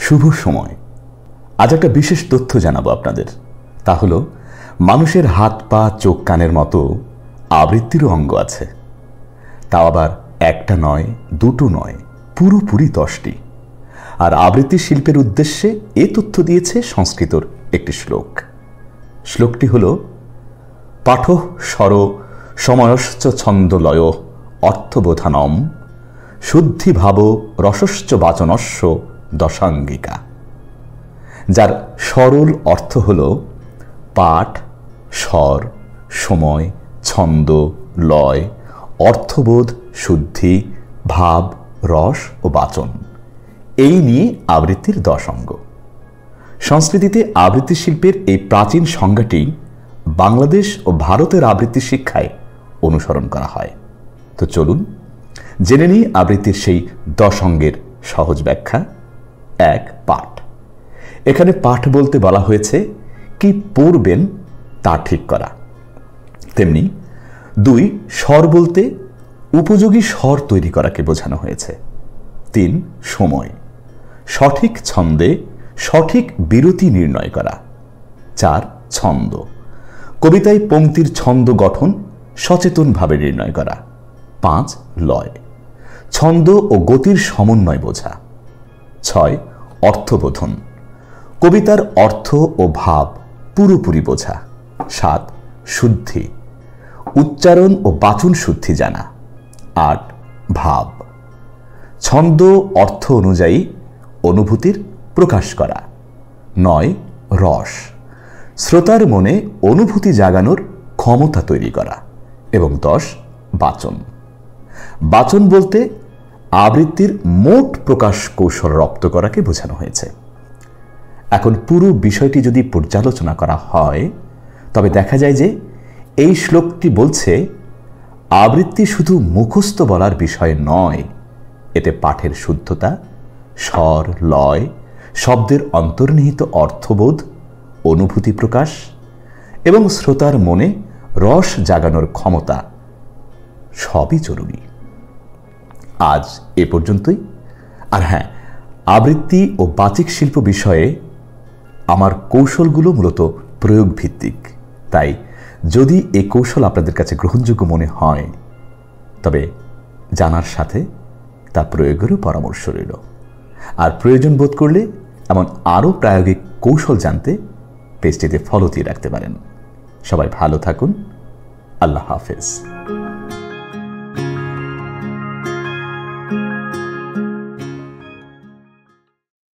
শুভ সময়। আজ একটা বিশেষ তথ্য জানাবো আপনাদের। তা হলো মানুষের হাত পা চোখ কানের মতো আবৃত্তিরও অঙ্গ আছে। তাও আবার একটা নয়, দুটো নয়, পুরোপুরি 10টি। আর আবৃত্তি শিল্পের উদ্দেশ্যে এ তথ্য দিয়েছে সংস্কৃতর একটি শ্লোক। শ্লোকটি হল পাঠ স্বর সময়শ্চ ছন্দলয় অর্থবোধানম শুদ্ধিভাব রসশ্চ বাচনস্য দশাঙ্গিকা। যার সরল অর্থ হল পাঠ, স্বর, সময়, ছন্দ, লয়, অর্থবোধ, শুদ্ধি, ভাব, রস ও বাচন, এই নিয়ে আবৃত্তির 10 অঙ্গ। সংস্কৃতিতে আবৃত্তি শিল্পের এই প্রাচীন সংজ্ঞাটি বাংলাদেশ ও ভারতের আবৃত্তি শিক্ষায় অনুসরণ করা হয়। তো চলুন জেনে নিই আবৃত্তির সেই 10 অঙ্গের সহজ ব্যাখ্যা। 1. পাঠ। এখানে পাঠ বলতে বলা হয়েছে কি পড়বেন তা ঠিক করা। তেমনি 2. স্বর বলতে উপযোগী স্বর তৈরি করাকে বোঝানো হয়েছে। 3. সময়, সঠিক ছন্দে সঠিক বিরতি নির্ণয় করা। 4. ছন্দ, কবিতায় পংক্তির ছন্দ গঠন সচেতনভাবে নির্ণয় করা। 5. লয়, ছন্দ ও গতির সমন্বয় বোঝা। 6. অর্থবোধন, কবিতার অর্থ ও ভাব পুরোপুরি বোঝা। 7. শুদ্ধি, উচ্চারণ ও বাচন শুদ্ধি জানা। 8. ভাব, ছন্দ অর্থ অনুযায়ী অনুভূতির প্রকাশ করা। 9. রস, শ্রোতার মনে অনুভূতি জাগানোর ক্ষমতা তৈরি করা। এবং 10. বাচন। বাচন বলতে আবৃত্তির মোট প্রকাশ কৌশল রপ্ত করাকে বোঝানো হয়েছে। এখন পুরো বিষয়টি যদি পর্যালোচনা করা হয় তবে দেখা যায় যে এই শ্লোকটি বলছে আবৃত্তি শুধু মুখস্থ বলার বিষয় নয়, এতে পাঠের শুদ্ধতা, স্বর, লয়, শব্দের অন্তর্নিহিত অর্থবোধ, অনুভূতি প্রকাশ এবং শ্রোতার মনে রস জাগানোর ক্ষমতা সবই জরুরি। আজ এ পর্যন্তই। আর হ্যাঁ, আবৃত্তি ও বাচিক শিল্প বিষয়ে আমার কৌশলগুলো মূলত প্রয়োগ ভিত্তিক। তাই যদি এই কৌশল আপনাদের কাছে গ্রহণযোগ্য মনে হয় তবে জানার সাথে তা প্রয়োগেরও পরামর্শ রইল। আর প্রয়োজন বোধ করলে এমন আরও প্রায়োগিক কৌশল জানতে পেজটিতে ফলো দিয়ে রাখতে পারেন। সবাই ভালো থাকুন। আল্লাহ হাফেজ।